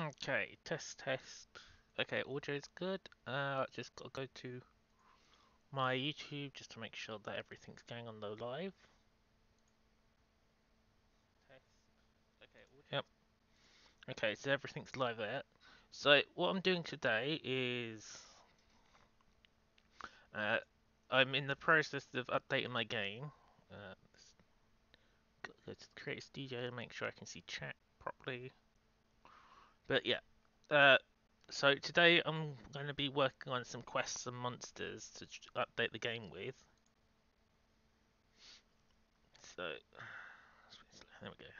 Okay, test. Okay, audio is good. Just gotta go to my YouTube just to make sure that everything's going on the live. Test. Okay, audio. Yep. Okay, so everything's live there. So what I'm doing today is uh, I'm in the process of updating my game. Go to create a studio and make sure I can see chat properly. But yeah, uh, so today I'm going to be working on some quests and monsters to update the game with. So there we go.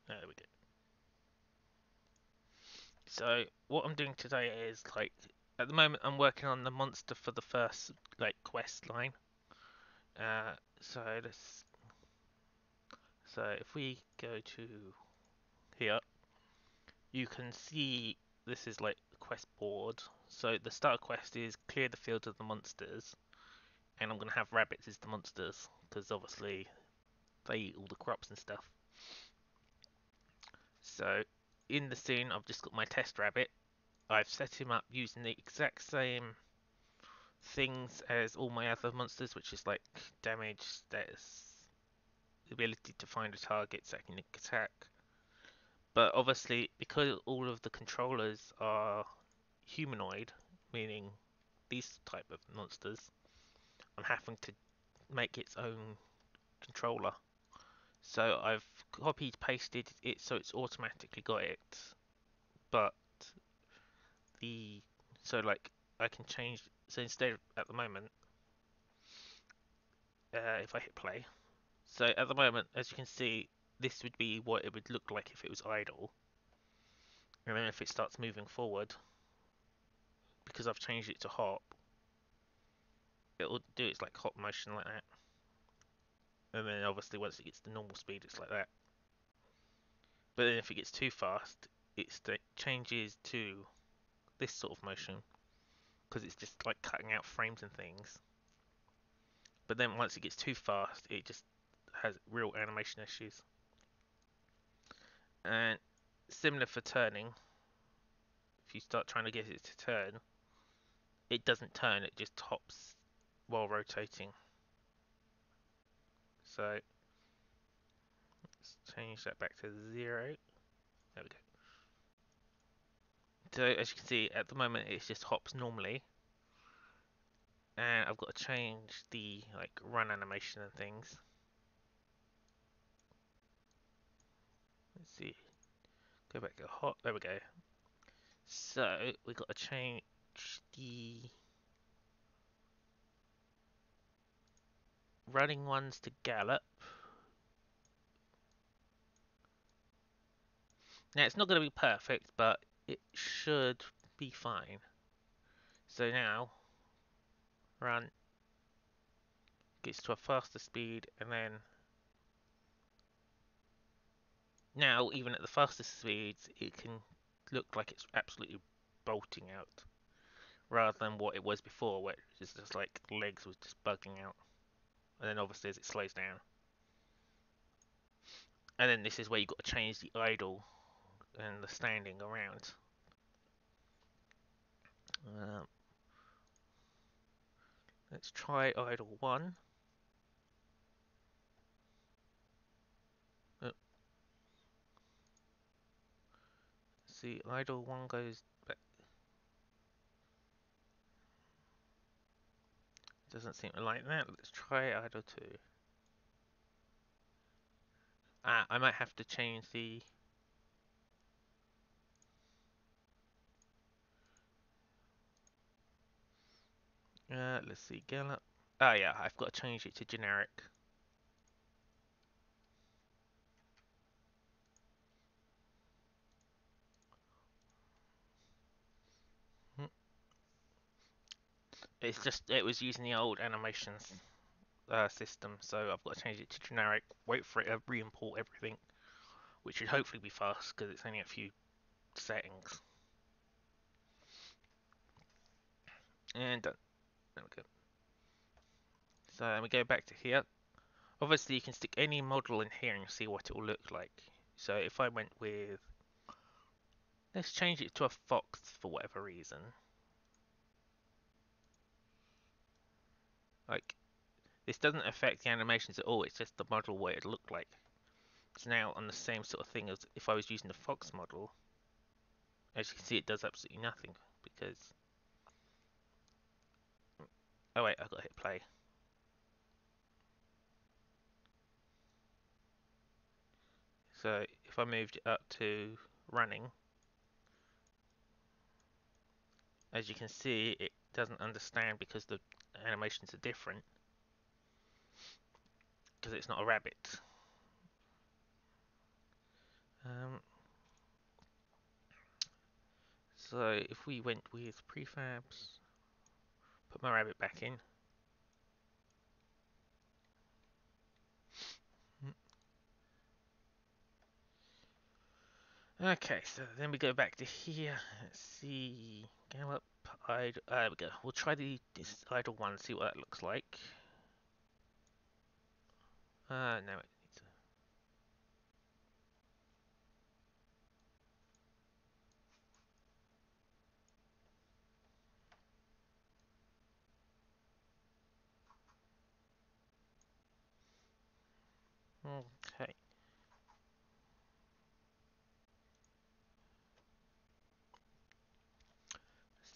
There we go. So what I'm doing today is like at the moment I'm working on the monster for the first like quest line. Uh, so let's so if we go to here, you can see this is like the quest board. So the start quest is clear the field of the monsters, and I'm gonna have rabbits as the monsters because obviously they eat all the crops and stuff. So in the scene, I've just got my test rabbit. I've set him up using the exact same things as all my other monsters, which is like damage, status, the ability to find a target so I can attack. But obviously, because all of the controllers are humanoid, meaning these type of monsters, I'm having to make its own controller. So I've copied pasted it so it's automatically got it, but the so like I can change. So instead, at the moment, if I hit play, so at the moment, as you can see, this would be what it would look like if it was idle. And then if it starts moving forward, because I've changed it to hop, it'll do its like hop motion like that. And then obviously once it gets to normal speed, it's like that. But then if it gets too fast, it changes to this sort of motion because it's just like cutting out frames and things. But then once it gets too fast, it just has real animation issues. And similar for turning, if you start trying to get it to turn, it doesn't turn, it just hops while rotating. So let's change that back to 0. There we go. So as you can see, at the moment it just hops normally. And I've got to change the like run animation and things. Let's see. Go back to hop. There we go. So we've got to change the running ones to gallop. Now it's not going to be perfect, but it should be fine. So now run gets to a faster speed, and then now even at the fastest speeds, it can look like it's absolutely bolting out, rather than what it was before, where it's just like legs was just bugging out. And then obviously as it slows down, and then this is where you've got to change the idle and the standing around. Um, let's try idle 1. See, idle 1 goes back. Doesn't seem like that. Let's try idle 2. I might have to change the. Let's see, gallop. Oh yeah, I've got to change it to generic. Hmm. It's just it was using the old animations system, so I've got to change it to generic. Wait for it to re-import everything, which should hopefully be fast because it's only a few settings. And done. There we go. So we go back to here. Obviously, you can stick any model in here and see what it will look like. So if I went with Let's change it to a fox for whatever reason. Like, this doesn't affect the animations at all, it's just the model what it looked like. It's now on the same sort of thing as if I was using the fox model. As you can see, it does absolutely nothing because... Oh wait, I've got to hit play. So if I moved it up to running, as you can see, it doesn't understand because the animations are different. Because it's not a rabbit. Um, so if we went with prefabs, put my rabbit back in. Okay, so then we go back to here. Let's see. Go up. There we go. We'll try this idle one, see what that looks like. No, it needs Okay.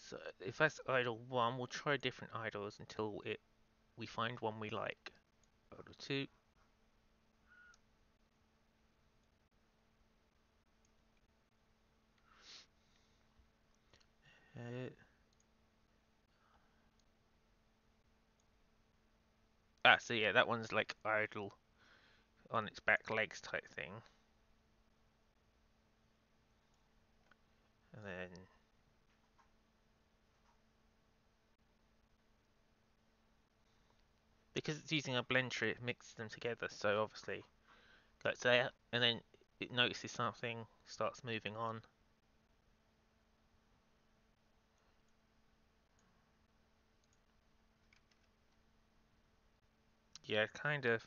So if that's idle one, we'll try different idols until we find one we like. Idle two. Uh, so yeah, that one's like idle on its back legs type thing. And then because it's using a blend tree, it mixes them together. So obviously, goes there, and then it notices something, starts moving on. Yeah, it kind of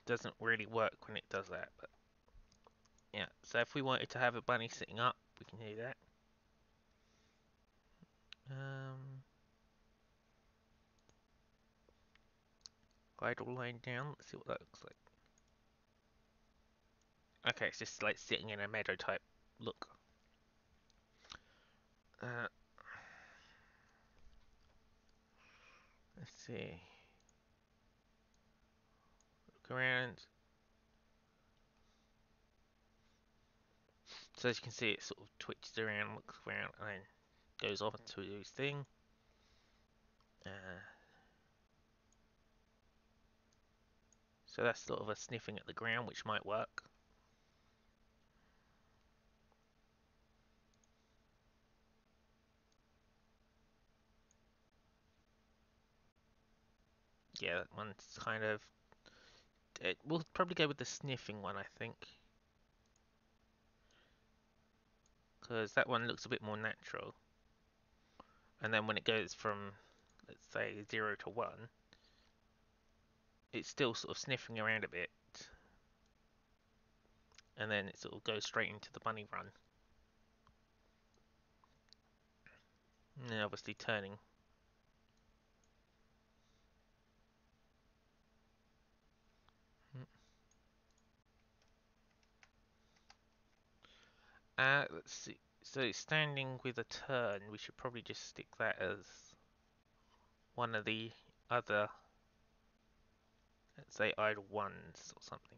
doesn't really work when it does that, but yeah. So if we wanted to have a bunny sitting up, we can do that. Idle line down. Let's see what that looks like. Okay, it's just like sitting in a meadow type look. Let's see. Look around. So as you can see, it sort of twitches around, looks around, and then goes off to do his thing. So that's sort of a sniffing at the ground, which might work. Yeah, that one's kind of... we'll probably go with the sniffing one, I think. Because that one looks a bit more natural. And then when it goes from, let's say, 0 to 1, it's still sort of sniffing around a bit. And then it sort of goes straight into the bunny run. And then obviously turning. Let's see. So standing with a turn, we should probably just stick that as one of the other, let's say, idle ones or something.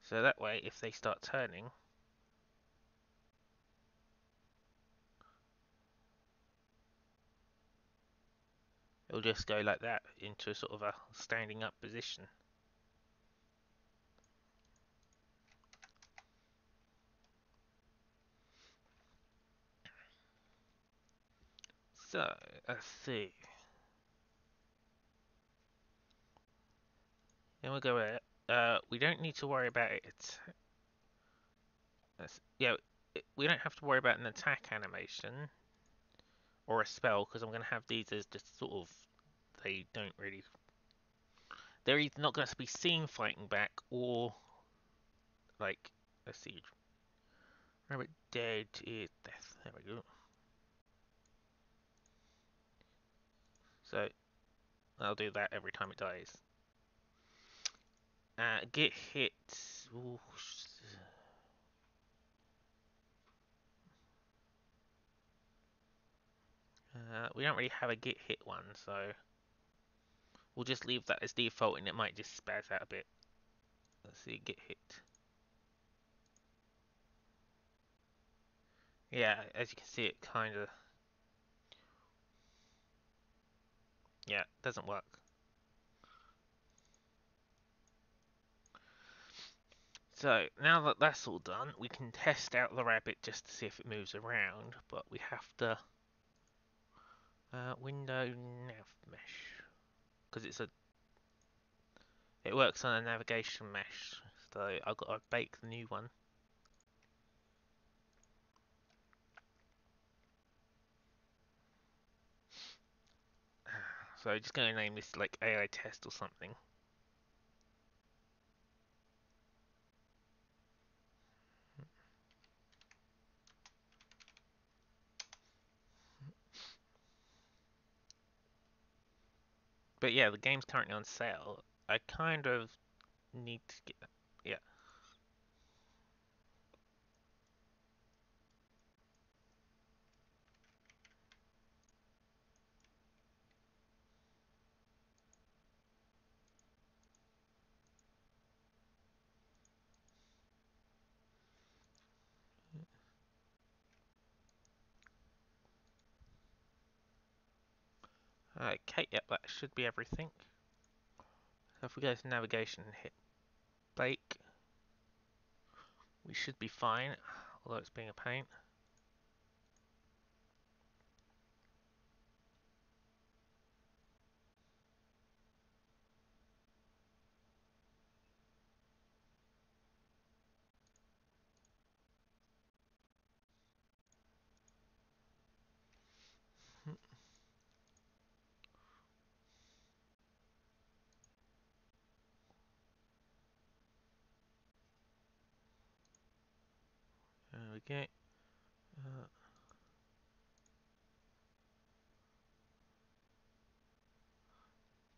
So that way, if they start turning, it'll just go like that into sort of a standing up position. So, let's see. Then we'll go with we don't need to worry about it. Yeah, we don't have to worry about an attack animation or a spell because I'm going to have these as just sort of they don't really. They're either not going to be seen fighting back, or like, let's see, rabbit dead is death. There we go. So I'll do that every time it dies. Get hit. Ooh, we don't really have a get hit one, so we'll just leave that as default, and it might just spaz out a bit. Let's see, get hit. Yeah, as you can see, it kind of, yeah, doesn't work. So now that that's all done, we can test out the rabbit just to see if it moves around, but we have to window nav mesh, because it works on a navigation mesh. So I've got to bake the new one. So just going to name this like AI test or something. But yeah, the game's currently on sale. I kind of need to get that. Yeah. Okay, yep, that should be everything. So if we go to navigation and hit bake, we should be fine, although it's being a pain. There we go.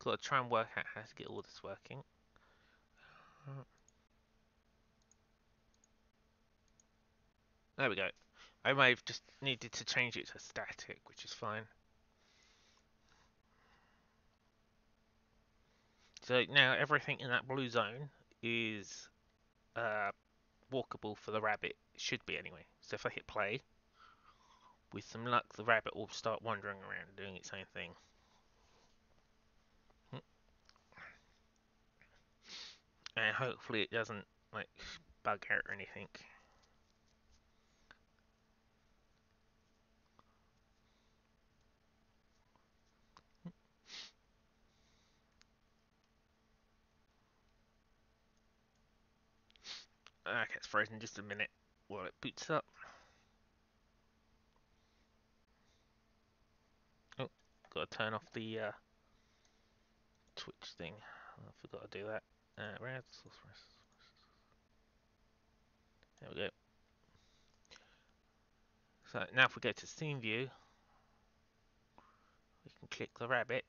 Got to try and work out how to get all this working. There we go. I may have just needed to change it to static, which is fine. So now everything in that blue zone is walkable for the rabbit. It should be anyway. So if I hit play, with some luck, the rabbit will start wandering around doing its own thing. And hopefully it doesn't like bug out or anything. Okay, it's frozen just a minute while it boots up. Oh, gotta turn off the Twitch thing. I forgot to do that. There we go. So now if we go to scene view, we can click the rabbit.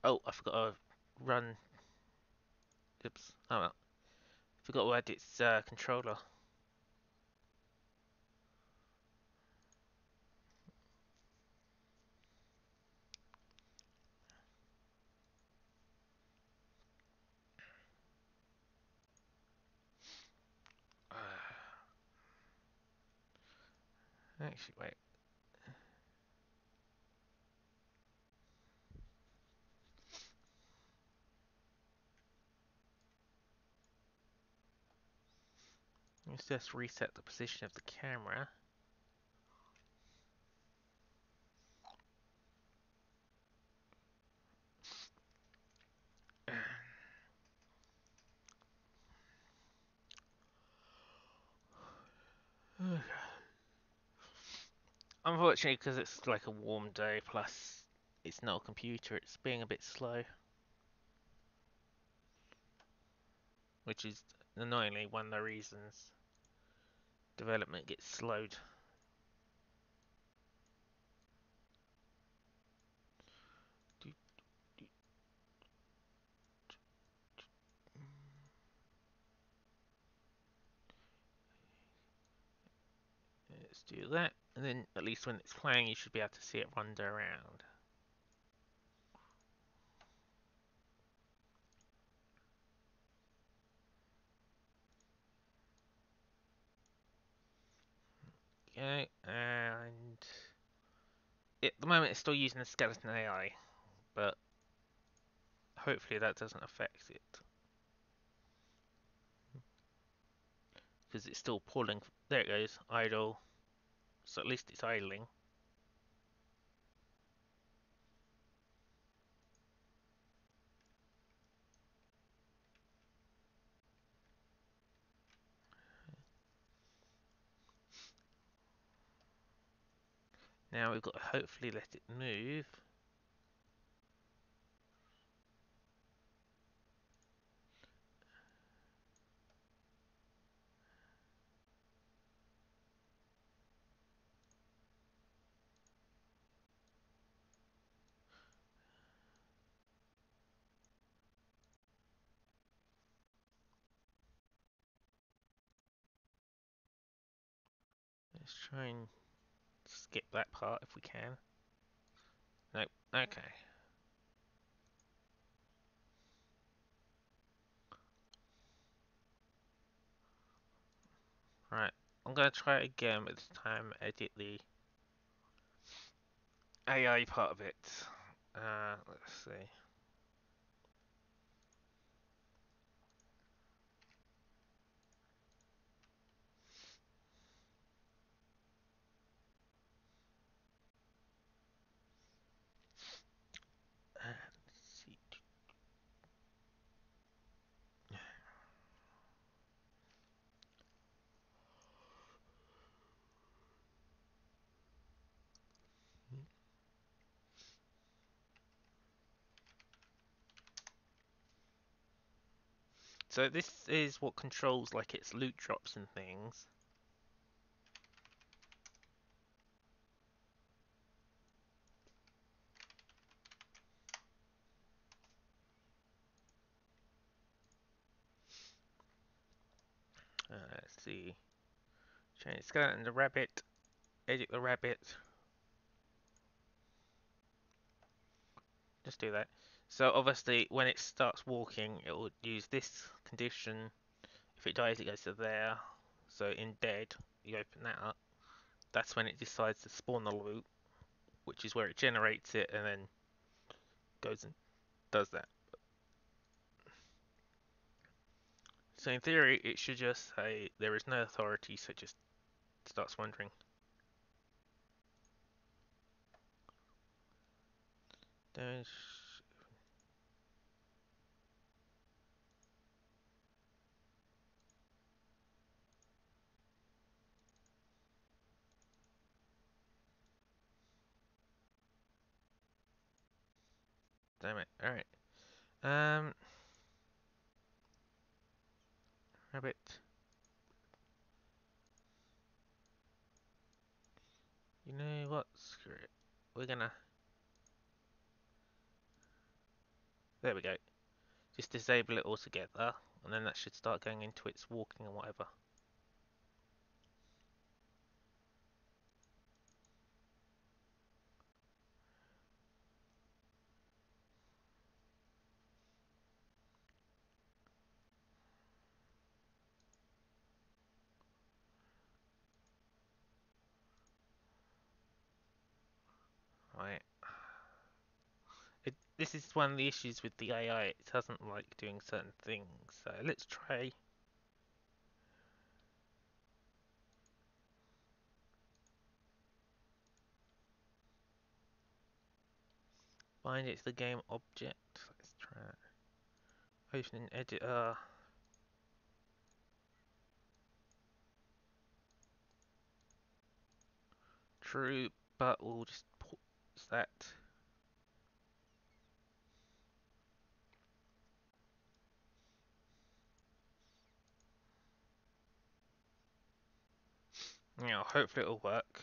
Oh, I forgot to run. Oops. Oh well. Forgot to add its controller. Actually, wait. just reset the position of the camera. Unfortunately, because it's like a warm day, plus it's not a computer, it's being a bit slow, which is annoyingly one of the reasons development gets slowed. Let's do that, and then at least when it's playing, you should be able to see it wander around. Okay, and at the moment it's still using the skeleton AI, but hopefully that doesn't affect it, because it's still pulling. There it goes, idle. So at least it's idling. Now we've got to hopefully let it move. Let's try and skip that part if we can. Nope. Okay. Right. I'm gonna try it again, but this time edit the AI part of it. Let's see. Let's see. So this is what controls like its loot drops and things. Let's see. Change skeleton to rabbit. Edit the rabbit. Just do that. So obviously, when it starts walking, it will use this condition. If it dies, it goes to there. So in dead, you open that up. That's when it decides to spawn the loot, which is where it generates it and then goes and does that. So in theory, it should just say there is no authority, so it just starts wandering. Damn it. Alright. Um, Rabbit. You know what? Screw it. We're gonna. There we go. Just disable it altogether, and then that should start going into its walking and whatever. Right. This is one of the issues with the AI. It doesn't like doing certain things. So let's try. Bind it to the game object. Let's try that. Open an editor. True, but we'll just pause that. Yeah, hopefully it'll work.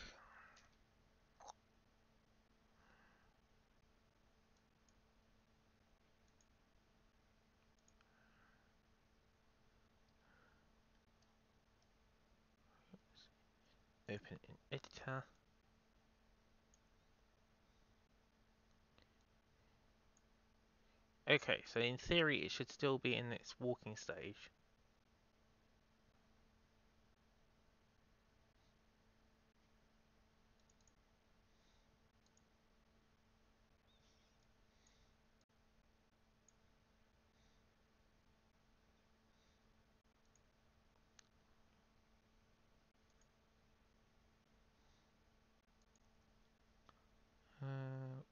Open an editor. Okay, so in theory it should still be in its walking stage. Uh,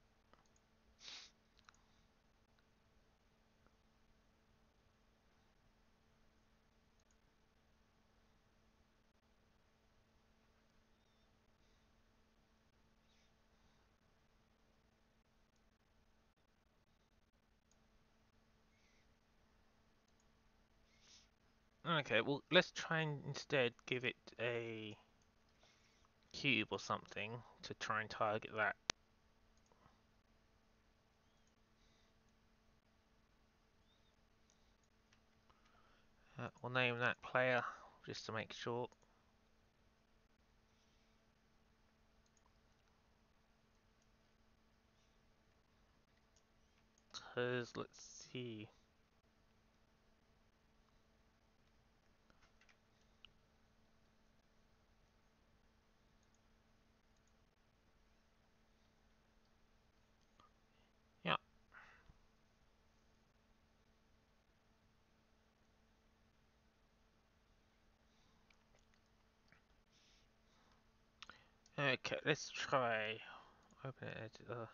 okay, well let's try and instead give it a cube or something to try and target that. We'll name that player just to make sure. Because let's see. Yeah. Okay, let's try. Open editor.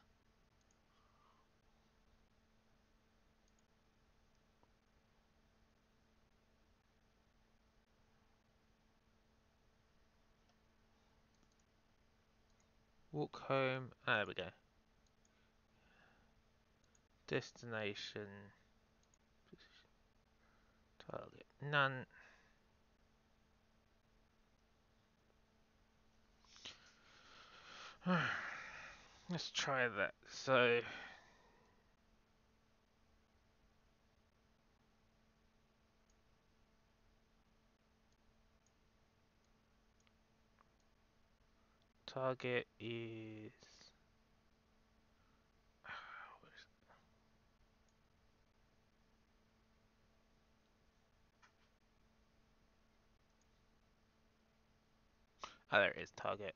Walk home. Ah, there we go. Destination. Target. None. Let's try that. So, target is. Oh, there it is. Target.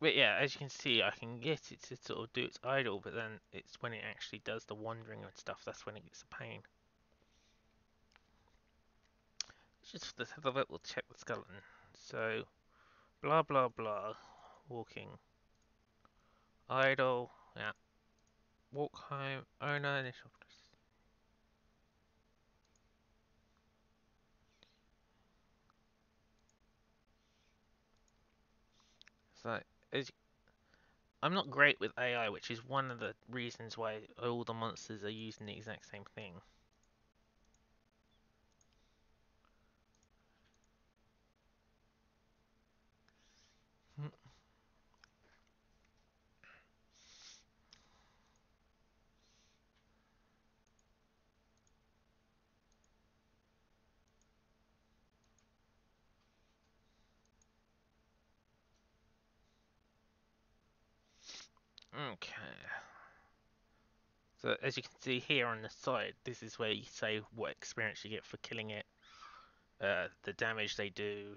But yeah, as you can see, I can get it to sort of do its idle, but then it's when it actually does the wandering and stuff, that's when it gets a pain. Just for the hell of it, we'll check the skeleton. So, blah blah blah, walking, idle, yeah, walk home, owner, initial. So, as I'm not great with AI, which is one of the reasons why all the monsters are using the exact same thing. Okay. So as you can see here on the side, this is where you say what experience you get for killing it, the damage they do,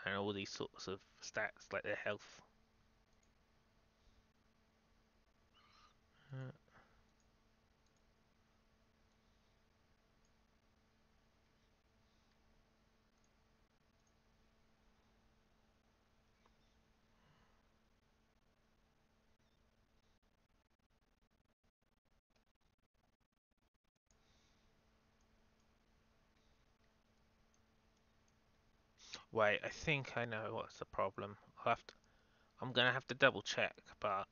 and all these sorts of stats like their health. Uh, Wait, I think I know what's the problem. I'm gonna have to double check, but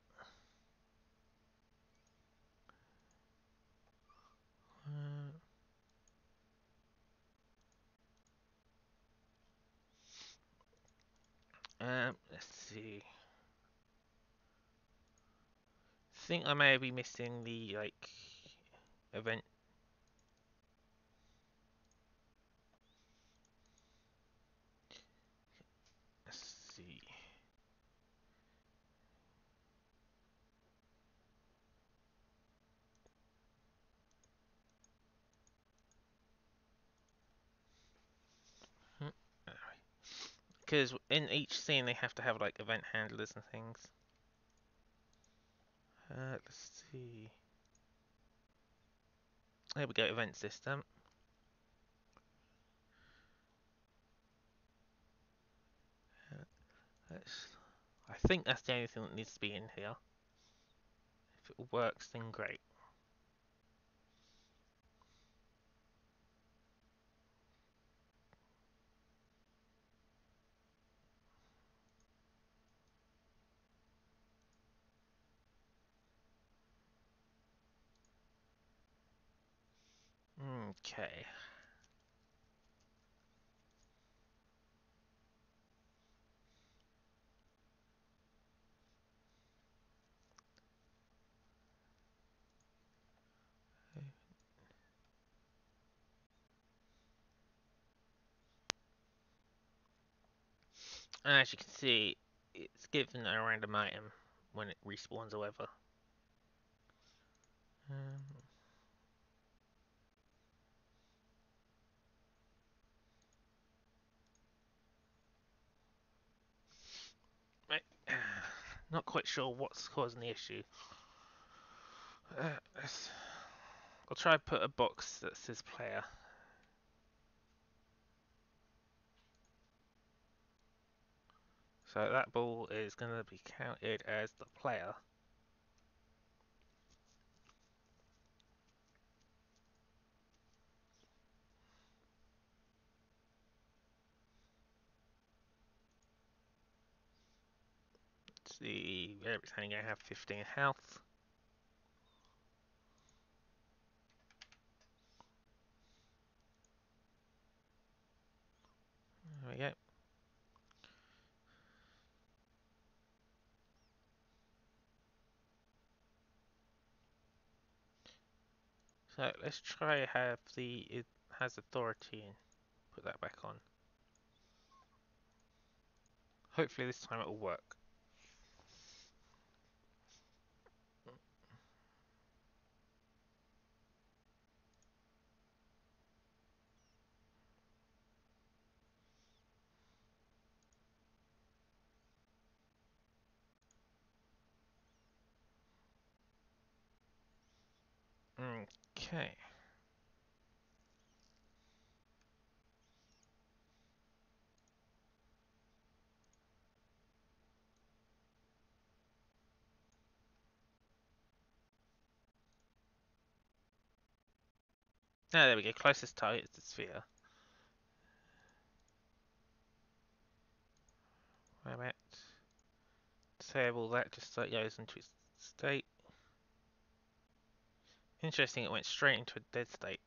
let's see. Think I may be missing the like event. Let's see. Because in each scene they have to have like event handlers and things. Let's see. There we go, event system. Let's, I think that's the only thing that needs to be in here. If it works, then great. Okay. And as you can see, it's given a random item when it respawns or whatever. Um, right. Not quite sure what's causing the issue. Uh, I'll try to put a box that says player. So that ball is going to be counted as the player. Let's see, it's only going to have 15 health. There we go. So let's try have it has authority and put that back on. Hopefully this time it will work. Okay. There we go. Closest target is the sphere. Wait a minute. Disable that just so it goes into its state. Interesting, it went straight into a dead state.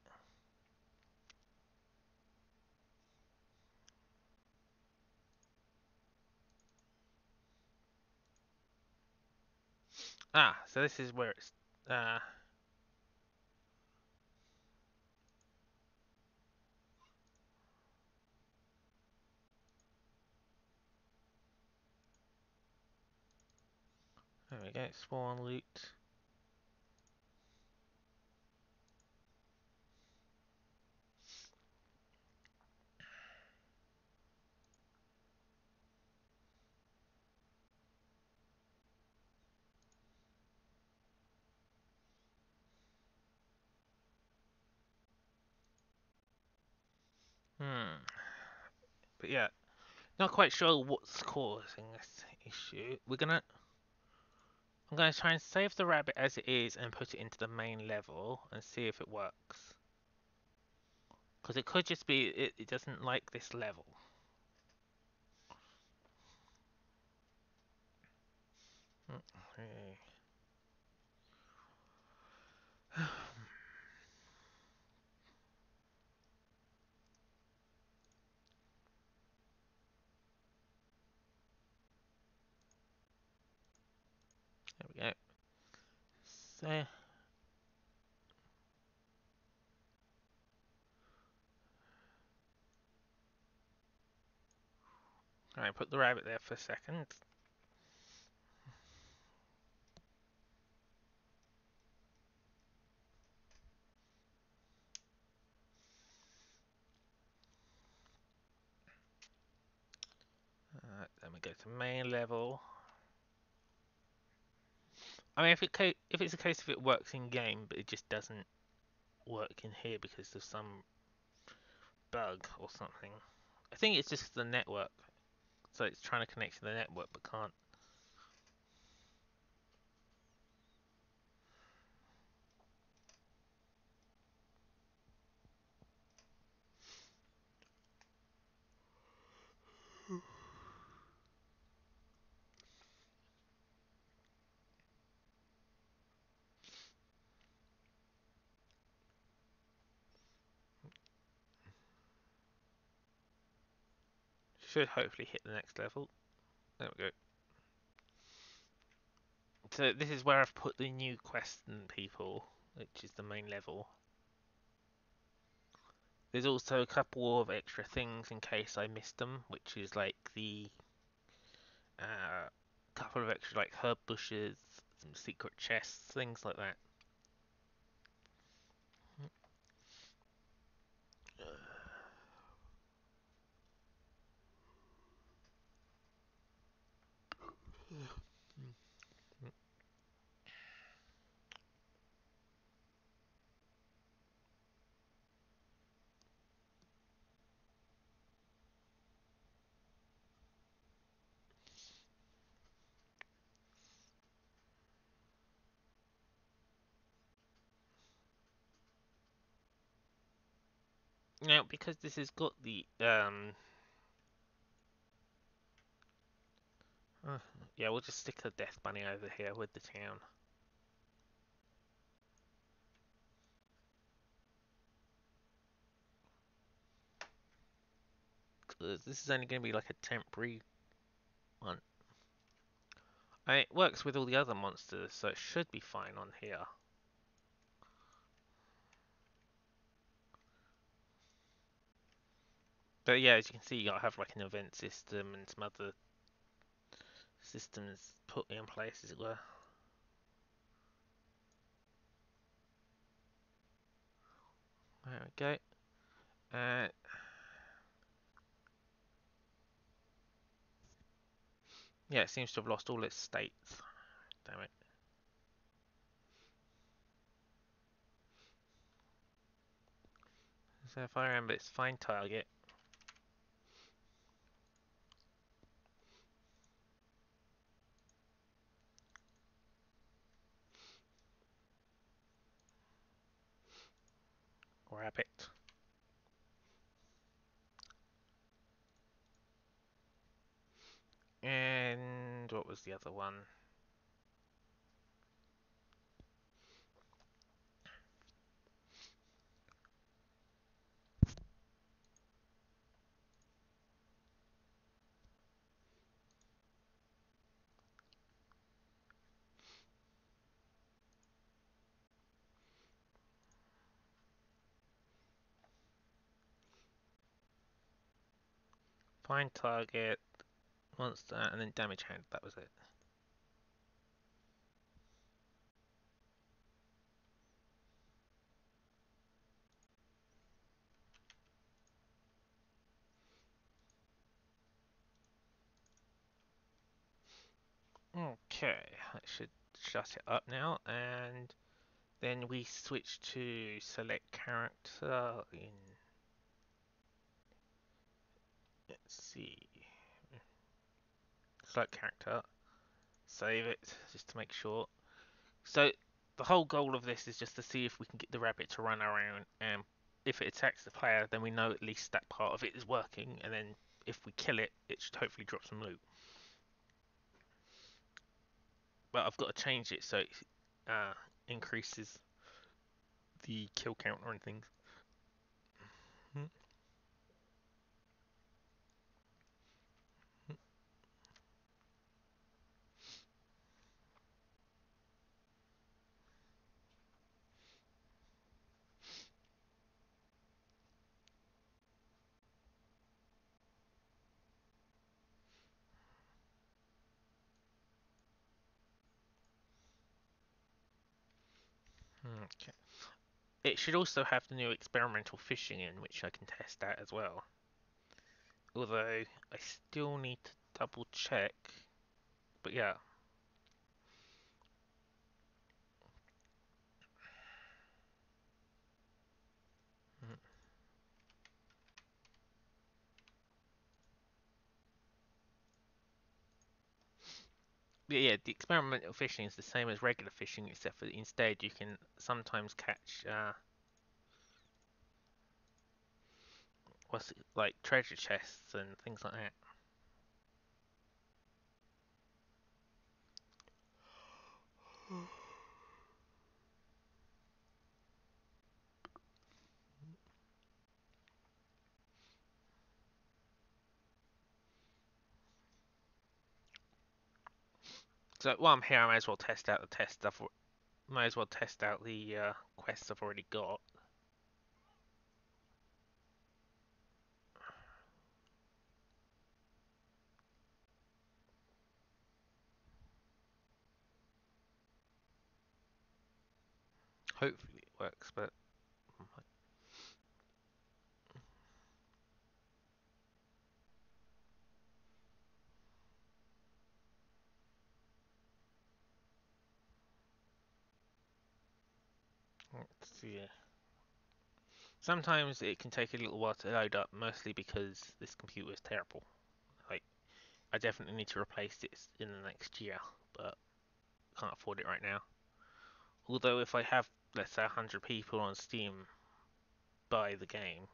Ah, so this is where it's... there we go, spawn loot. But yeah, not quite sure what's causing this issue. I'm gonna try and save the rabbit as it is and put it into the main level and see if it works. Because it could just be it doesn't like this level. Okay. There we go. So, alright, put the rabbit there for a second. Then we go to main level. I mean, if it's a case of it works in game, but it just doesn't work in here because of some bug or something. I think it's just the network. So it's trying to connect to the network but can't. Should hopefully hit the next level. There we go. So this is where I've put the new question people, which is the main level. There's also a couple of extra things in case I missed them, which is like the couple of extra like herb bushes, some secret chests, things like that. Now, because this has got the uh, yeah, we'll just stick a death bunny over here with the town. Because this is only going to be like a temporary one. And it works with all the other monsters, so it should be fine on here. But yeah, as you can see, I have like an event system and some other systems put in place, as it were. There we go. Yeah, it seems to have lost all its states. Damn it. So if I remember, it's find target. Rabbit. And what was the other one? Find target, monster, and then damage hand. That was it. Okay, that should shut it up now, and then we switch to select character in. Let's see. Select character. Save it, just to make sure. So the whole goal of this is just to see if we can get the rabbit to run around, and if it attacks the player, then we know at least that part of it is working, and then if we kill it, it should hopefully drop some loot. but I've got to change it so it increases the kill counter and things. Okay. It should also have the new experimental fishing in, which I can test out as well. Although I still need to double check. But yeah. Yeah, the experimental fishing is the same as regular fishing, except for instead you can sometimes catch what's it, like treasure chests and things like that. So while I'm here, I might as well test out the test stuff. Might as well test out the quests I've already got. Hopefully it works, but let's see. Sometimes it can take a little while to load up, mostly because this computer is terrible. Like, I definitely need to replace it in the next year, but can't afford it right now. Although if I have, let's say, 100 people on Steam buy the game,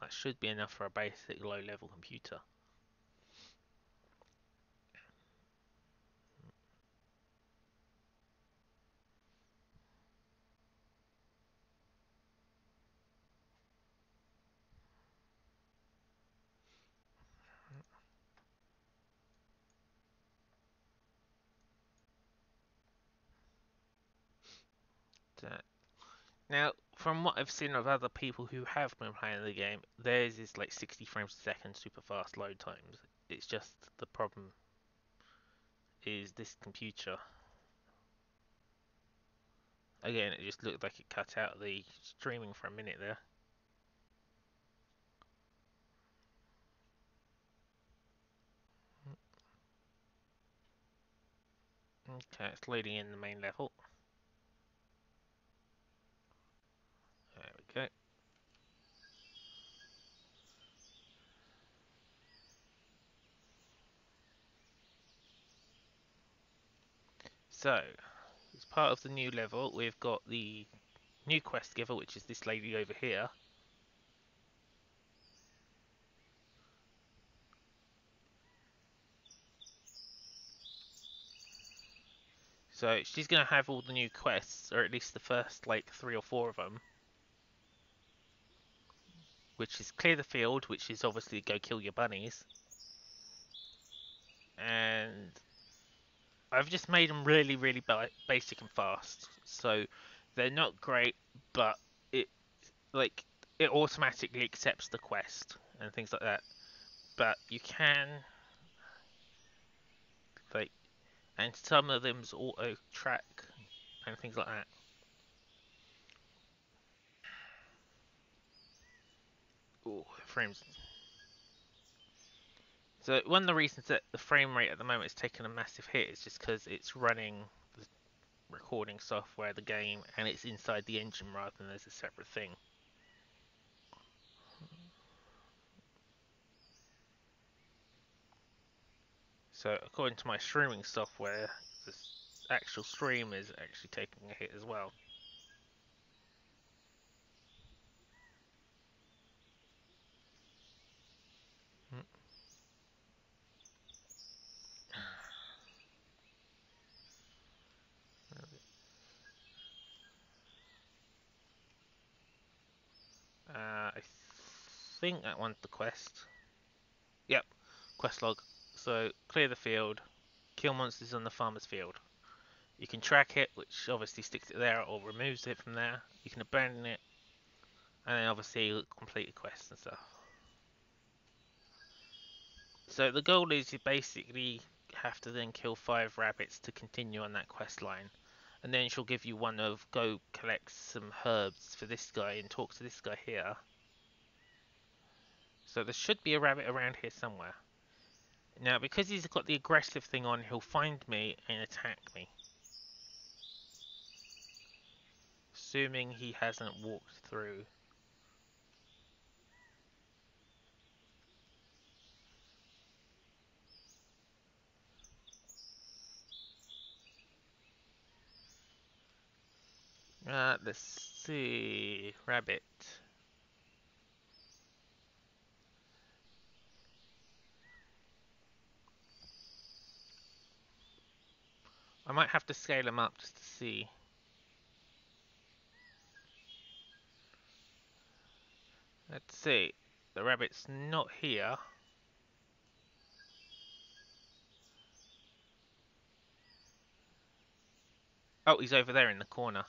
that should be enough for a basic low-level computer. Now, from what I've seen of other people who have been playing the game, theirs is like 60 frames a second, super fast load times. It's just the problem is this computer. Again, it just looked like it cut out the streaming for a minute there. Okay, it's loading in the main level. There we go. So, as part of the new level, we've got the new quest giver, which is this lady over here. So she's going to have all the new quests, or at least the first like 3 or 4 of them. Which is clear the field, which is obviously go kill your bunnies. And I've just made them really, really basic and fast. So they're not great, but it like it automatically accepts the quest and things like that. But you can like, and some of them's auto track and things like that. Ooh, frames. So one of the reasons that the frame rate at the moment is taking a massive hit is just because it's running the recording software, the game, and it's inside the engine rather than as a separate thing. So according to my streaming software, the actual stream is actually taking a hit as well. think that one's the quest. Yep, quest log. So clear the field, kill monsters on the farmer's field. You can track it, which obviously sticks it there or removes it from there. You can abandon it, and then obviously complete the quest and stuff. So the goal is you basically have to then kill 5 rabbits to continue on that quest line. And then she'll give you one of go collect some herbs for this guy and talk to this guy here. So there should be a rabbit around here somewhere. Now because he's got the aggressive thing on, he'll find me and attack me. Assuming he hasn't walked through. Let's see. Rabbit. I might have to scale him up just to see. Let's see. The rabbit's not here. Oh, he's over there in the corner.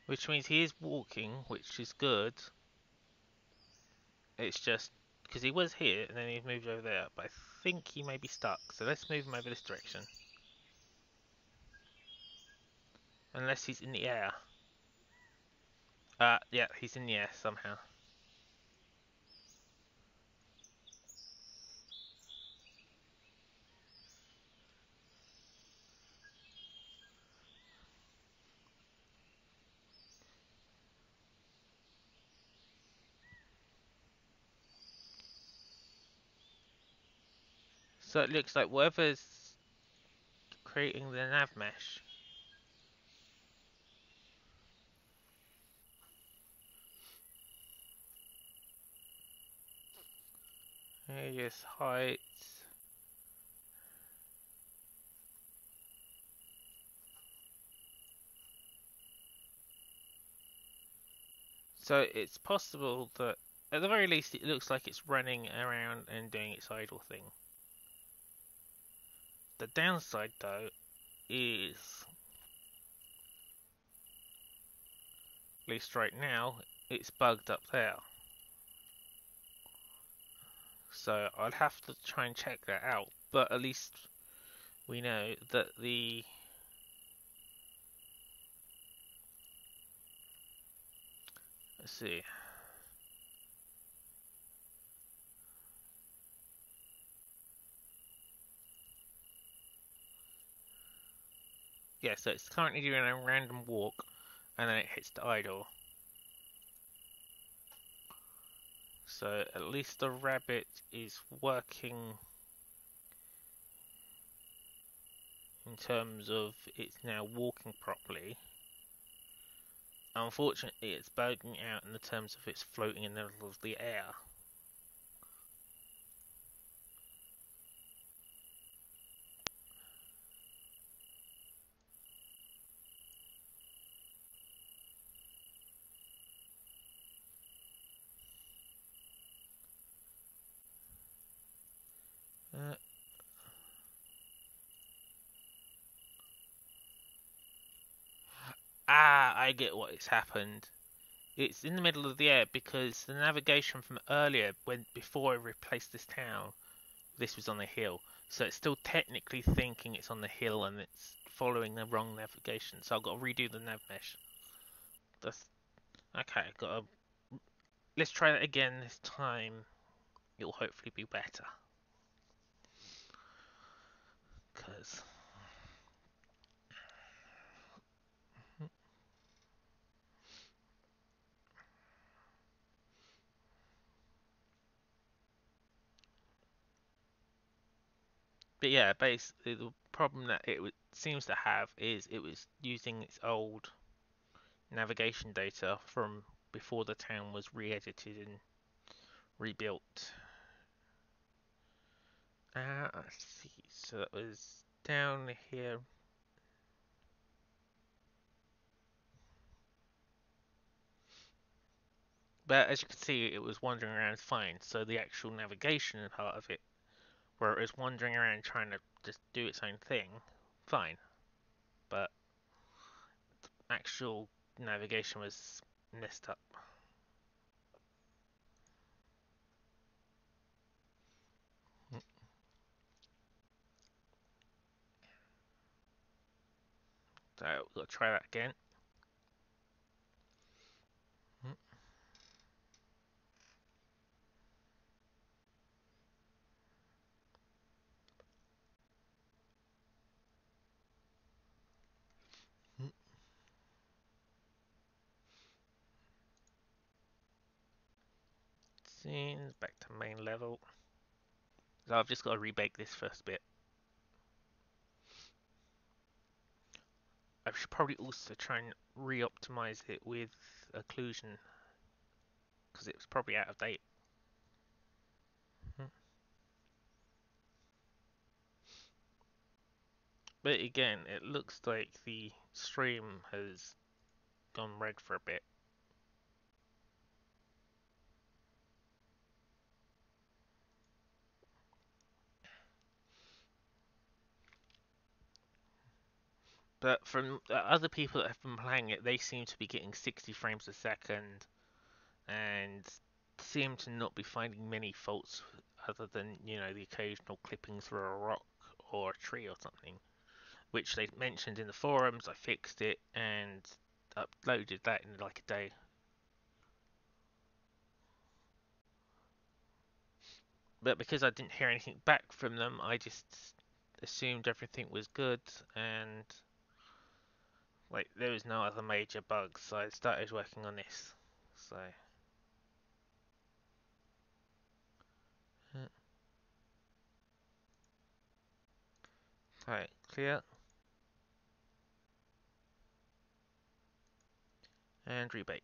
Which means he is walking, which is good. It's just because he was here and then he moved over there, but I think he may be stuck. So let's move him over this direction. Unless he's in the air. Yeah, he's in the air somehow. So it looks like whoever's creating the nav mesh. Radius, height. So it's possible that, at the very least, it looks like it's running around and doing its idle thing. The downside, though, is, at least right now, it's bugged up there. So I'll have to try and check that out, but at least we know that the let's see. Yeah, so it's currently doing a random walk and then it hits the idle. So at least the rabbit is working in terms of it's now walking properly. Unfortunately, it's bugging out in the terms of it's floating in the middle of the air. I get what has happened. It's in the middle of the air because the navigation from earlier, when before I replaced this town, this was on a hill. So it's still technically thinking it's on the hill and it's following the wrong navigation. So I've got to redo the nav mesh. That's okay. Let's try that again this time. It'll hopefully be better. Cause but yeah, basically the problem that it seems to have is it was using its old navigation data from before the town was re-edited and rebuilt. Let's see. So that was down here. But as you can see, it was wandering around fine. So the actual navigation part of it, where it was wandering around trying to just do its own thing, fine. But actual navigation was messed up. So we've got to try that again. Scenes, back to main level. So I've just got to rebake this first bit. I should probably also try and re-optimize it with occlusion, because it was probably out of date. But again, it looks like the stream has gone red for a bit. But from other people that have been playing it, they seem to be getting 60 frames a second and seem to not be finding many faults other than, the occasional clipping through a rock or a tree or something, which they mentioned in the forums. I fixed it and uploaded that in like a day. But because I didn't hear anything back from them, I just assumed everything was good and like there was no other major bugs, so I started working on this. So right, clear and rebake.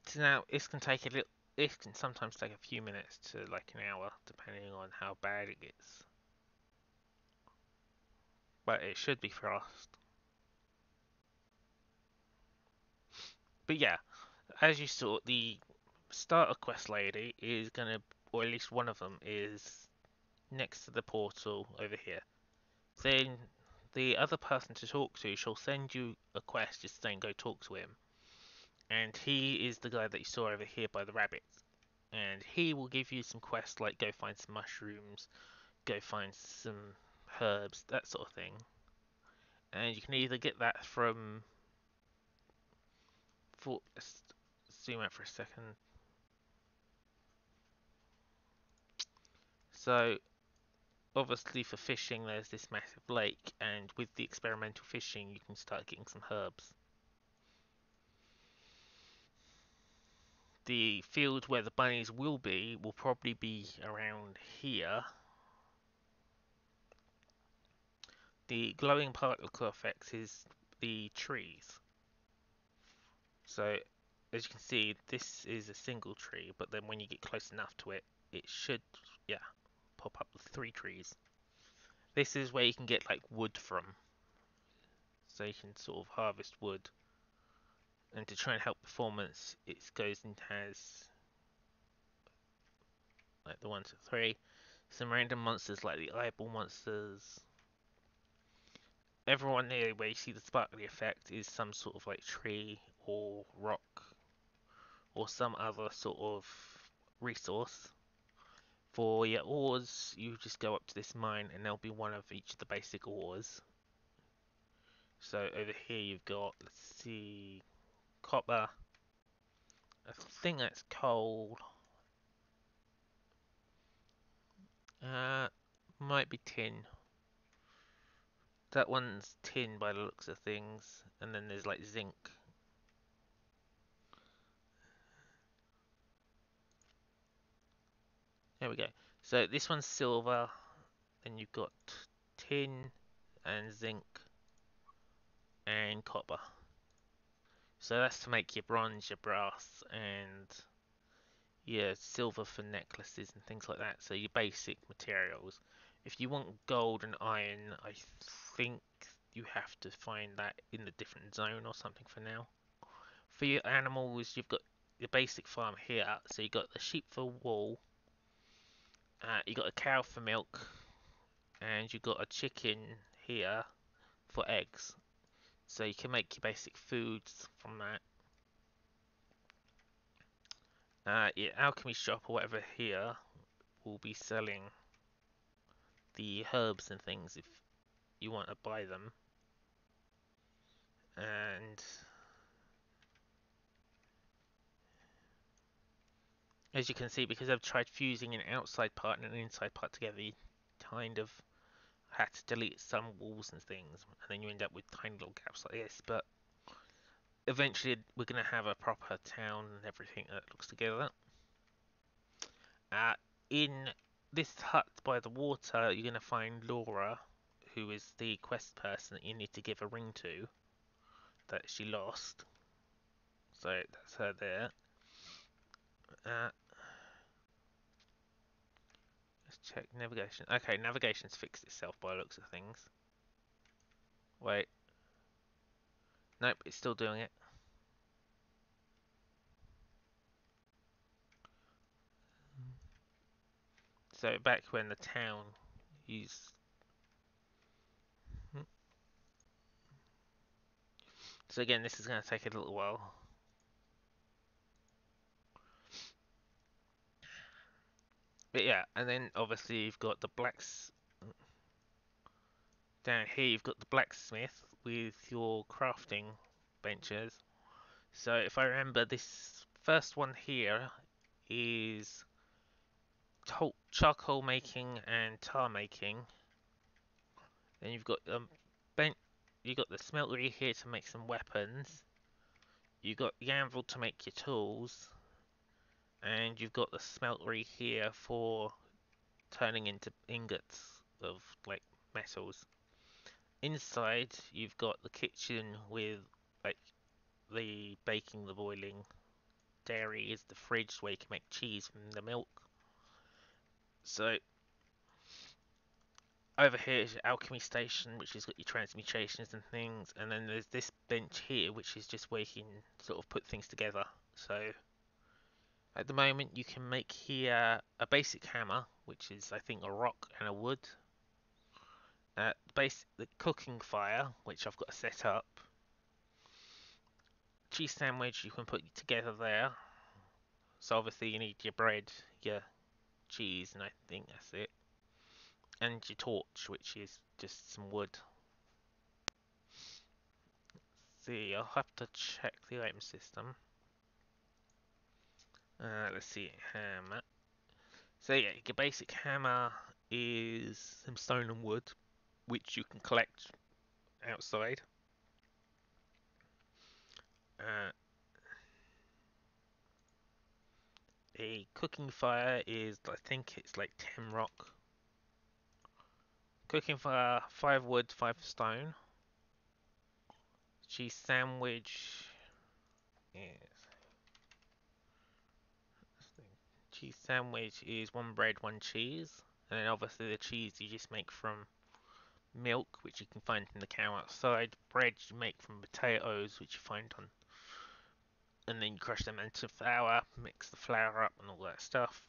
So now this can take a little. This can sometimes take a few minutes to like an hour, depending on how bad it gets. But it should be fast. But yeah, as you saw, the starter quest lady is gonna, or at least one of them is next to the portal over here. Then the other person to talk to, she'll send you a quest just saying go talk to him. And he is the guy that you saw over here by the rabbits. And he will give you some quests like go find some mushrooms, go find some herbs, that sort of thing. And you can either get that from. Let's zoom out for a second. So obviously for fishing there's this massive lake, and with the experimental fishing you can start getting some herbs. The field where the bunnies will probably be around here. The glowing particle effect is the trees. So as you can see, this is a single tree, but then when you get close enough to it, it should, yeah, pop up with 3 trees. This is where you can get like wood from. So you can sort of harvest wood. And to try and help performance, it goes and has like the 1 to 3. Some random monsters like the eyeball monsters. Everyone here where you see the sparkly effect is some sort of like tree or rock or some other sort of resource. For your ores, you just go up to this mine and there'll be one of each of the basic ores. So over here you've got, let's see, copper. I think that's coal. Uh, might be tin. That one's tin by the looks of things. And then there's like zinc. There we go. So this one's silver. Then you've got tin and zinc and copper. So that's to make your bronze, your brass, and yeah, silver for necklaces and things like that. So your basic materials. If you want gold and iron, I think you have to find that in the different zone or something for now. For your animals, you've got your basic farm here. So you got the sheep for wool, you got a cow for milk, and you got a chicken here for eggs. So you can make your basic foods from that. Your alchemy shop or whatever here will be selling the herbs and things if you want to buy them. And as you can see, because I've tried fusing an outside part and an inside part together, you kind of had to delete some walls and things, and then you end up with tiny little gaps like this. But eventually, we're going to have a proper town and everything that looks together. In this hut by the water, you're going to find Laura, who is the quest person that you need to give a ring to that she lost. So that's her there. Uh, let's check navigation. Okay, navigation's fixed itself by the looks of things. Wait. Nope, it's still doing it. So back when the town used... So again, this is going to take a little while. But yeah, and then obviously you've got the blacks... Down here you've got the blacksmith with your crafting benches. So if I remember, this first one here is charcoal making and tar making. Then you've got you got the smeltery here to make some weapons. You've got the anvil to make your tools, and you've got the smeltery here for turning into ingots of like metals. Inside, you've got the kitchen with like the baking, the boiling. Dairy is the fridge where you can make cheese from the milk. So over here is your alchemy station, which has got your transmutations and things, and then there's this bench here, which is just where you can sort of put things together. So at the moment, you can make here a basic hammer, which is I think a rock and a wood. The cooking fire, which I've got set up. Cheese sandwich you can put together there. So obviously you need your bread, your cheese, and I think that's it. And your torch, which is just some wood. See, I'll have to check the item system. Let's see, hammer. So yeah, your basic hammer is some stone and wood, which you can collect outside. Uh, a cooking fire is, I think it's like 10 rock. Cooking fire, 5 wood, 5 stone. Cheese sandwich is... Cheese sandwich is 1 bread, 1 cheese. And then obviously the cheese you just make from milk, which you can find from the cow outside. Bread you make from potatoes, which you find on... And then you crush them into flour, mix the flour up and all that stuff.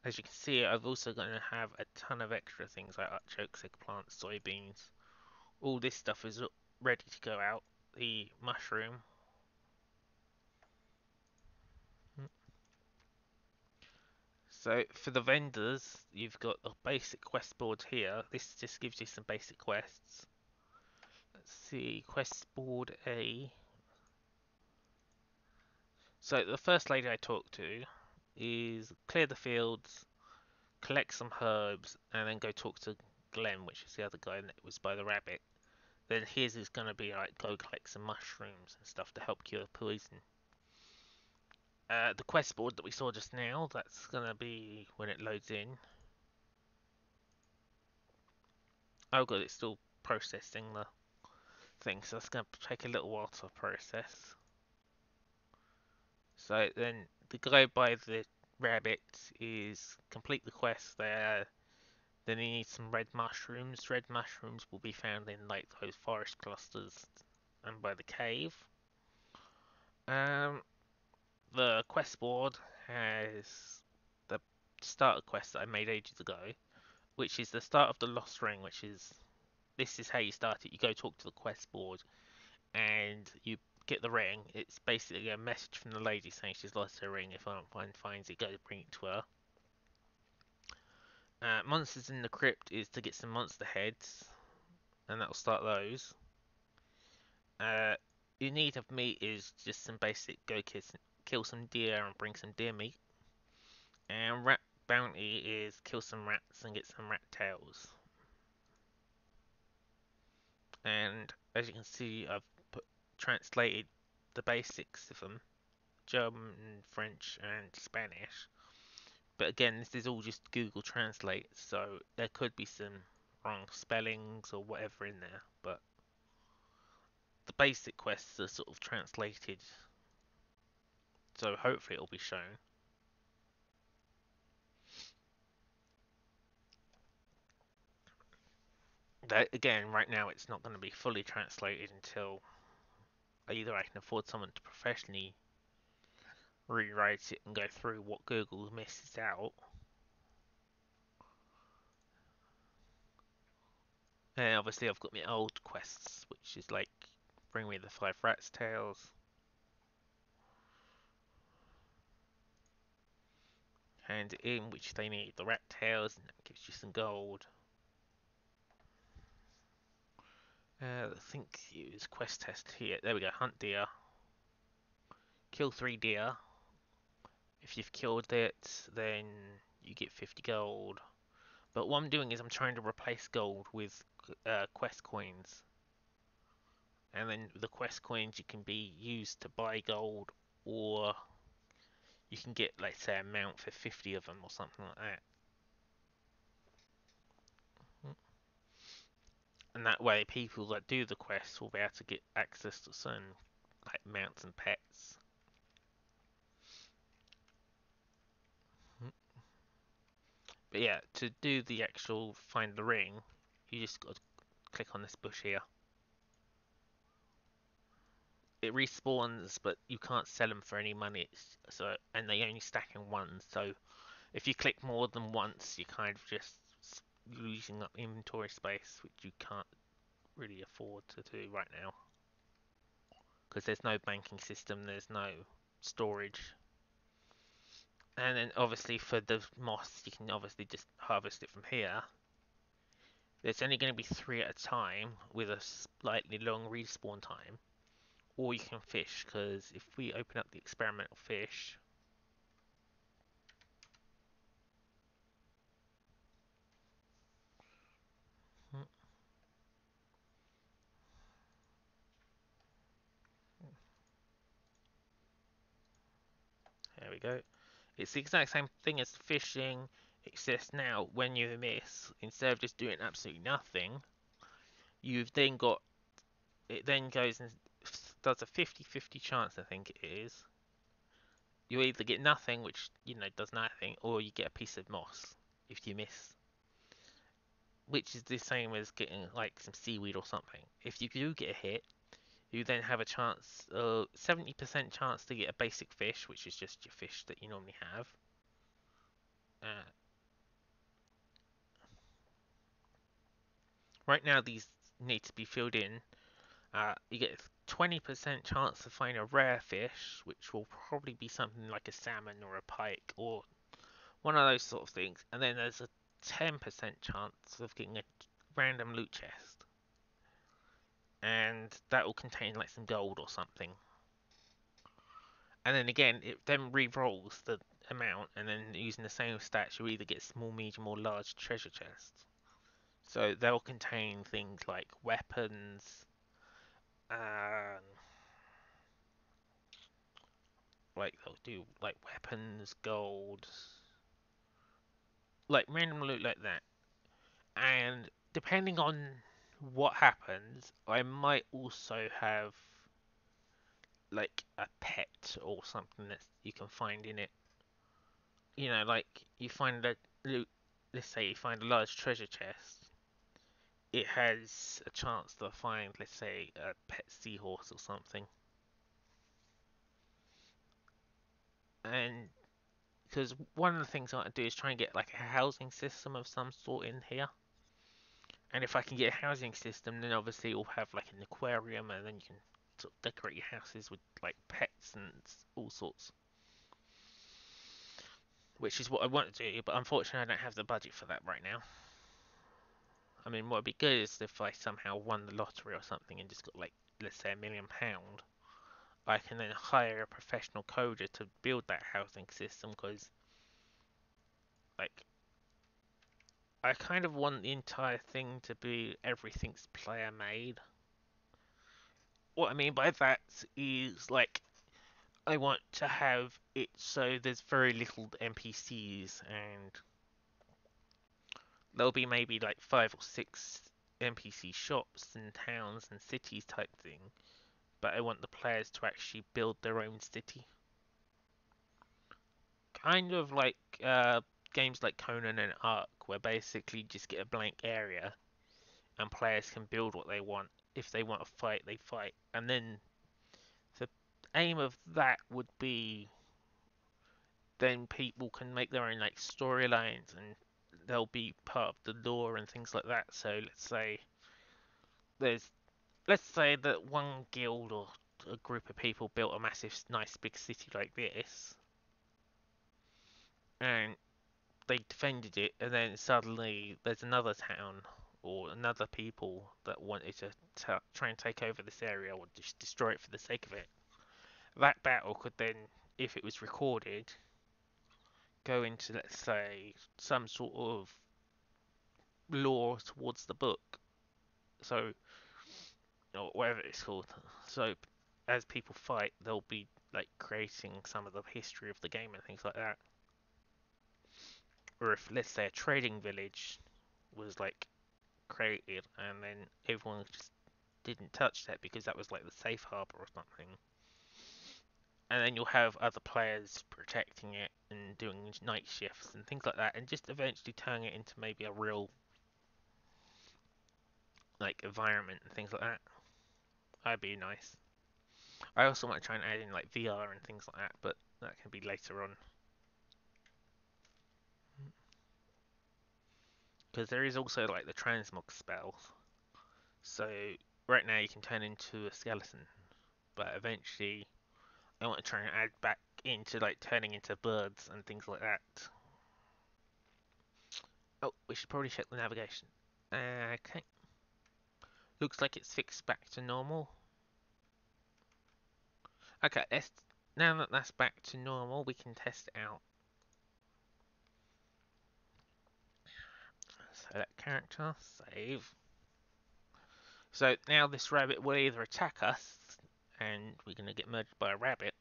As you can see, I've also going to have a ton of extra things like artichokes, eggplants, soybeans. All this stuff is ready to go out. The mushroom. So for the vendors, you've got the basic quest board here. This just gives you some basic quests. Let's see, quest board A. So the first lady I talked to is clear the fields, collect some herbs, and then go talk to Glenn, which is the other guy that was by the rabbit. Then his is going to be like go collect some mushrooms and stuff to help cure poison. The quest board that we saw just now, that's going to be when it loads in. Oh god, it's still processing the thing, so that's going to take a little while to process. So then the guy by the rabbit is complete the quest there, Then you need some red mushrooms. Red mushrooms will be found in like those forest clusters and by the cave. Um, the quest board has the starter quest that I made ages ago, which is the start of the Lost Ring, which is this is how you start it. You go talk to the quest board and you get the ring. It's basically a message from the lady saying she's lost her ring. If anyone finds it, go bring it to her. Monsters in the Crypt is to get some monster heads, and that'll start those. You need of meat is just some basic go kill some deer and bring some deer meat. And rat bounty is kill some rats and get some rat tails. And as you can see, I've translated the basics of them: German, French, and Spanish. But again, this is all just Google Translate, so there could be some wrong spellings or whatever in there. But the basic quests are sort of translated, so hopefully it'll be shown. That again, right now it's not going to be fully translated until either I can afford someone to professionally rewrite it and go through what Google misses out. And obviously I've got my old quests, which is like bring me the 5 rats tails, hand it in, which they need the rat tails, and that gives you some gold. I think use quest test here. There we go. Hunt deer. Kill 3 deer. If you've killed it, then you get 50 gold. But what I'm doing is I'm trying to replace gold with quest coins. And then the quest coins you can be used to buy gold, or you can get, let's say, a mount for 50 of them or something like that. And that way, people that do the quests will be able to get access to certain like mounts and pets. But yeah, to do the actual find the ring, you just got to click on this bush here. It respawns, but you can't sell them for any money. And they only stack in ones. So if you click more than once, you're kind of just using up inventory space, which you can't really afford to do right now. Because there's no banking system, there's no storage. And then obviously for the moss, you can obviously just harvest it from here. There's only going to be 3 at a time with a slightly long respawn time. Or you can fish, because if we open up the experimental fish, there we go. It's the exact same thing as fishing, except now when you miss, instead of just doing absolutely nothing, you've then got, it then goes and does a 50-50 chance, I think it is. You either get nothing, which, does nothing, or you get a piece of moss if you miss. Which is the same as getting, like, some seaweed or something. If you do get a hit, you then have a chance, 70% chance to get a basic fish, which is just your fish that you normally have. Uh, right now, these need to be filled in. You get a 20% chance to find a rare fish, which will probably be something like a salmon or a pike or one of those sort of things. And then there's a 10% chance of getting a random loot chest. And that will contain like some gold or something. And then again, it then re-rolls the amount, and then using the same stats, you either get small, medium, or large treasure chests. So they'll contain things like weapons, um, like they'll do like weapons, gold, like random loot like that. And depending on what happens, I might also have like a pet or something that you can find in it. Like you find a let's say you find a large treasure chest, it has a chance to find, let's say, a pet seahorse or something. And because one of the things I want to do is try and get like a housing system of some sort in here. And if I can get a housing system, then obviously you'll have like an aquarium, and then you can sort of decorate your houses with like pets and all sorts. Which is what I want to do, but unfortunately I don't have the budget for that right now. I mean, what would be good is if I somehow won the lottery or something and just got like, let's say, £1 million. I can then hire a professional coder to build that housing system because, like, I kind of want the entire thing to be everything's player made. What I mean by that is, like, I want to have it so there's very little NPCs and there'll be maybe like 5 or 6 NPC shops and towns and cities type thing, but I want the players to actually build their own city. Kind of like games like Conan and Ark, where basically you just get a blank area and players can build what they want. If they want to fight, they fight. And then the aim of that would be then people can make their own like storylines and they'll be part of the lore and things like that. So there's let's say that one guild or a group of people built a massive, nice big city like this, and they defended it, and then suddenly there's another town or another people that wanted to try and take over this area or just destroy it for the sake of it. That battle could then, if it was recorded, go into, let's say, some sort of lore towards the book. So, or whatever it's called. So, as people fight, they'll be like creating some of the history of the game and things like that. Or if, let's say, a trading village was like created and then everyone just didn't touch that because that was like the safe harbor or something. And then you'll have other players protecting it and doing night shifts and things like that, and just eventually turning it into maybe a real like environment and things like that. That'd be nice. I also want to try and add in like VR and things like that, but that can be later on. Because there is also like the transmog spell. So right now you can turn into a skeleton, but eventually I want to try and add back into like turning into birds and things like that. Oh, we should probably check the navigation. Okay. Looks like it's fixed back to normal. Okay, now that that's back to normal, we can test it out. Select character, save. So now this rabbit will either attack us, and we're going to get murdered by a rabbit,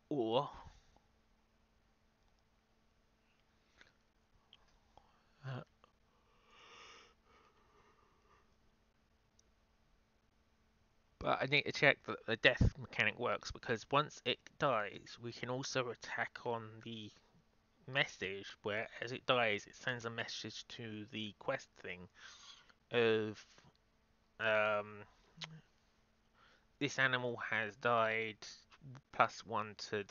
or uh, but I need to check that the death mechanic works, because once it dies, we can also attack on the message where as it dies, it sends a message to the quest thing of um, this animal has died +1 to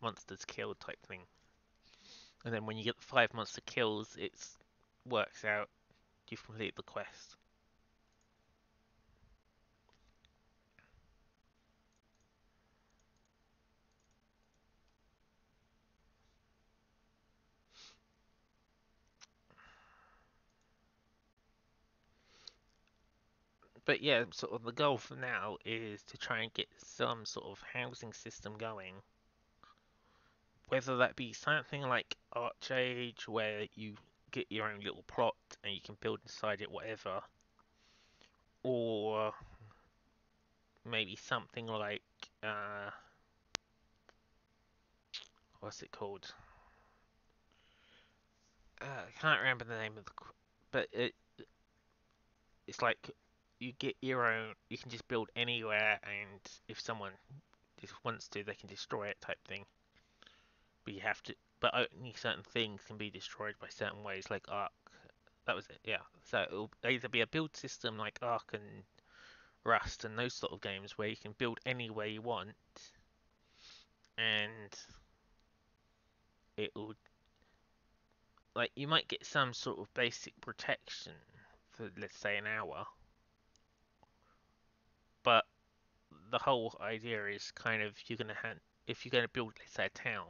monsters killed type thing. And then when you get the 5 monster kills, it works out you've completed the quest. But yeah, sort of the goal for now is to try and get some sort of housing system going. Whether that be something like ArcheAge, where you get your own little plot and you can build inside it whatever, or maybe something like what's it called? I can't remember the name of but it's like you get your own. You can just build anywhere, and if someone just wants to, they can destroy it type thing. But you have to. but only certain things can be destroyed by certain ways, like Ark. That was it, yeah. So it'll either be a build system like Ark and Rust and those sort of games where you can build any way you want, and it'll like you might get some sort of basic protection for let's say an hour, but the whole idea is kind of if you're gonna build let's say a town,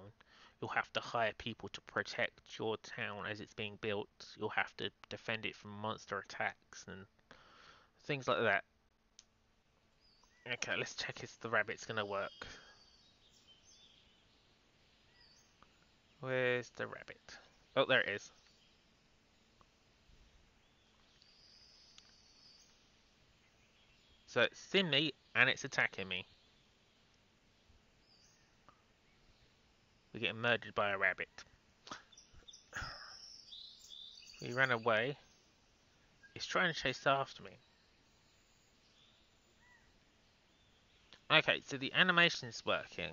you'll have to hire people to protect your town as it's being built. You'll have to defend it from monster attacks and things like that. Okay, let's check if the rabbit's gonna work. Where's the rabbit? Oh, there it is. So it's seen me and it's attacking me. We're getting murdered by a rabbit. We ran away. It's trying to chase after me. Okay, so the animation's working.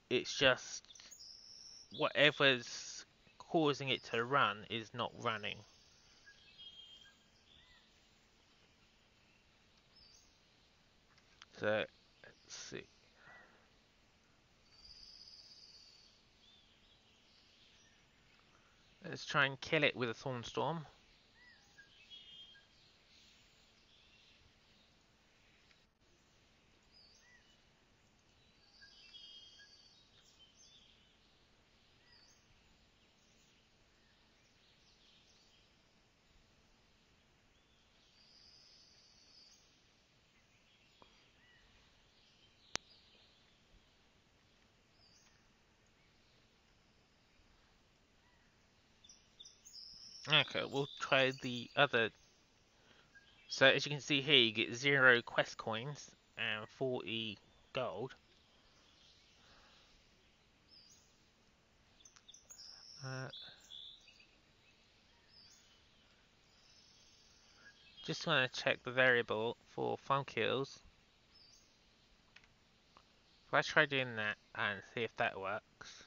It's just whatever's causing it to run is not running. So let's see. Let's try and kill it with a Thornstorm. Okay, we'll try the other. So as you can see here, you get 0 quest coins and 40 gold. Just want to check the variable for farm kills. If I try doing that and see if that works.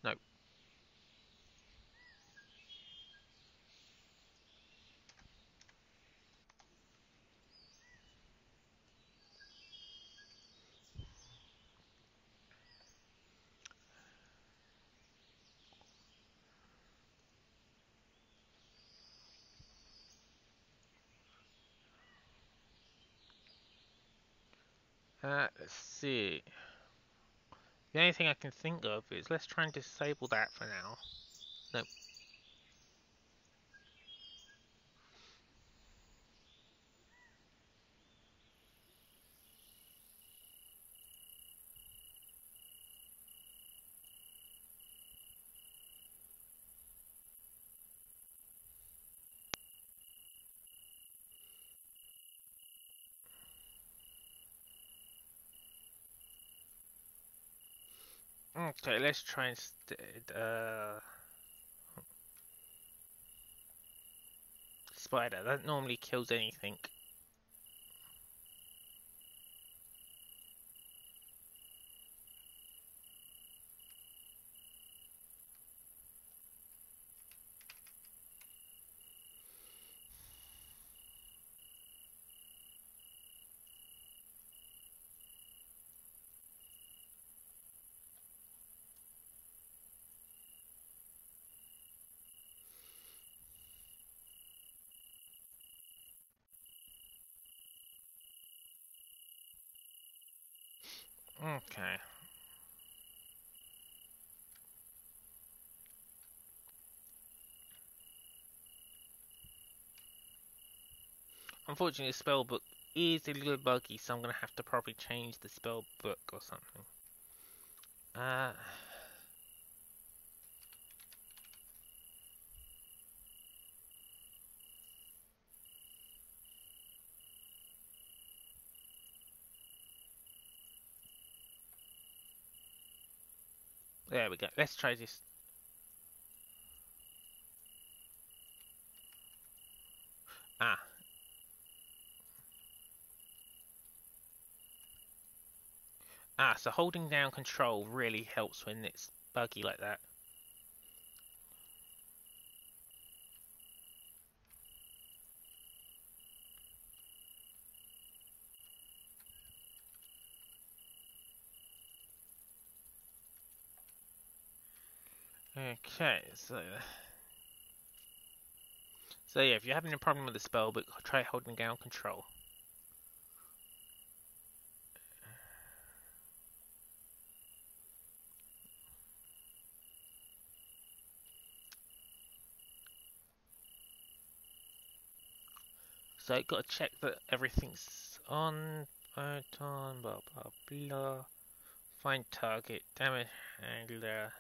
No. Let's see. The only thing I can think of is let's try and disable that for now. Nope. Okay, let's try instead. Spider. That normally kills anything. Okay. Unfortunately, the spell book is a little buggy, so I'm gonna have to probably change the spell book or something. There we go. Let's try this. Ah. Ah, so holding down control really helps when it's buggy like that. Okay, so yeah, if you're having a problem with the spell book, try holding down control. So got to check that everything's on. Photon, blah blah blah. Find target, damage handler.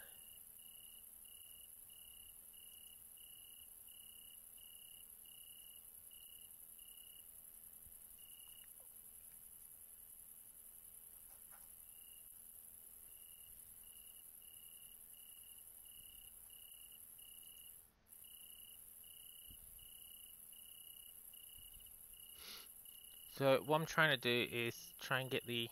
So what I'm trying to do is try and get the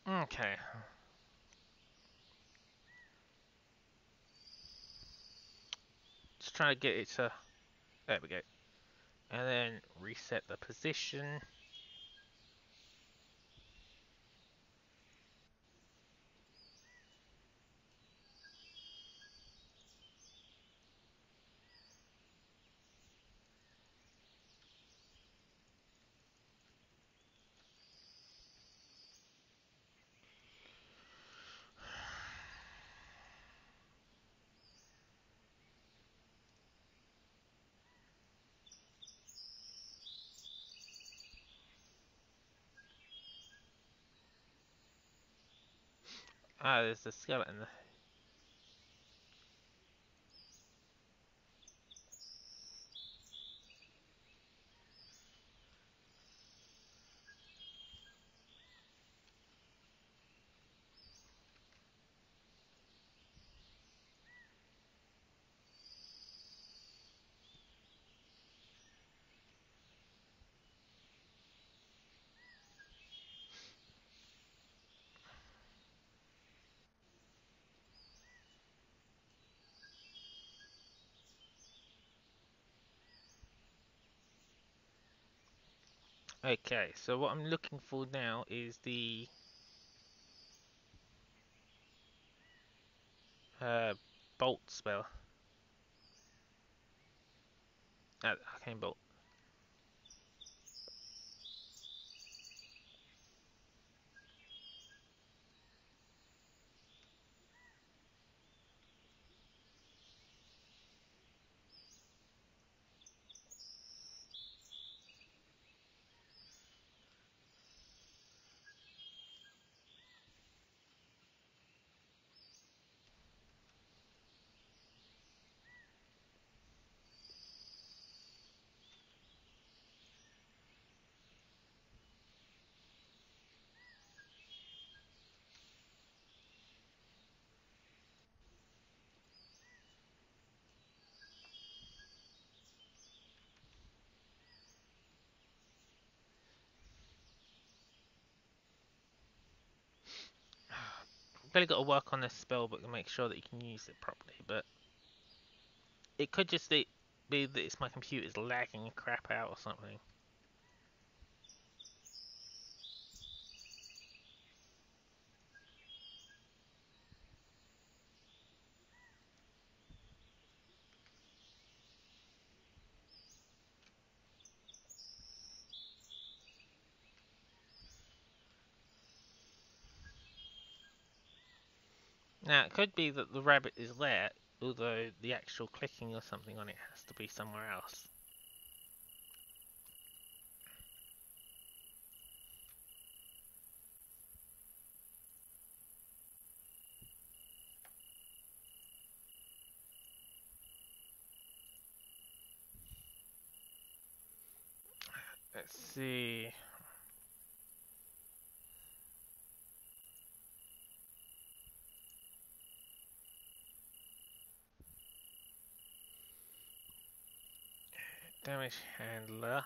okay. Just trying to get it to. There we go. And then reset the position. Ah, there's a skeleton. Okay, so what I'm looking for now is the uh, bolt spell. Arcane bolt. Really got to work on this spell book and make sure that you can use it properly, but it could just be that it's my computer's lagging crap out or something. Now, it could be that the rabbit is there, although the actual clicking or something on it has to be somewhere else. Let's see. Damage handler.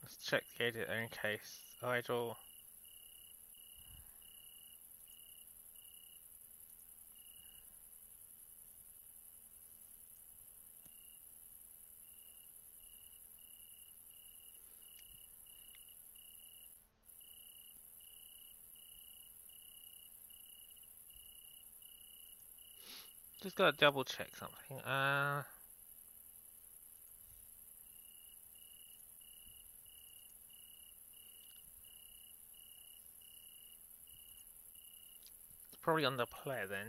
Let's check the editor in case. Idle. Just gotta double check something. It's probably on the player then.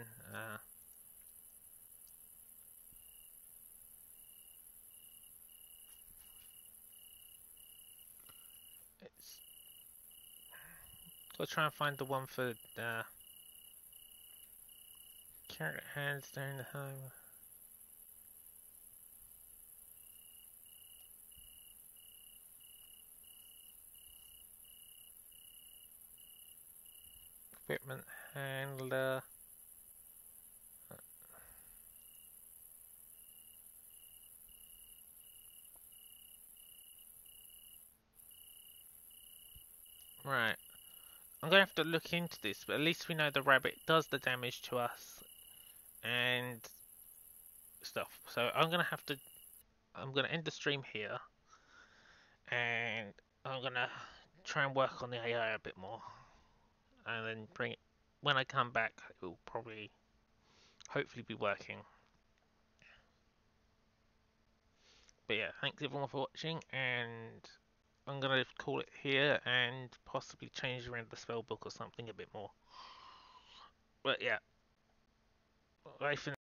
It's gotta try and find the one for carrot hands down the home. Equipment handler. Right. I'm gonna have to look into this, but at least we know the rabbit does the damage to us and stuff. So I'm gonna end the stream here, and I'm gonna try and work on the AI a bit more, and then bring it when I come back. It will probably, hopefully, be working. But yeah, thanks everyone for watching, and I'm gonna call it here and possibly change around the spell book or something a bit more. But yeah, bye for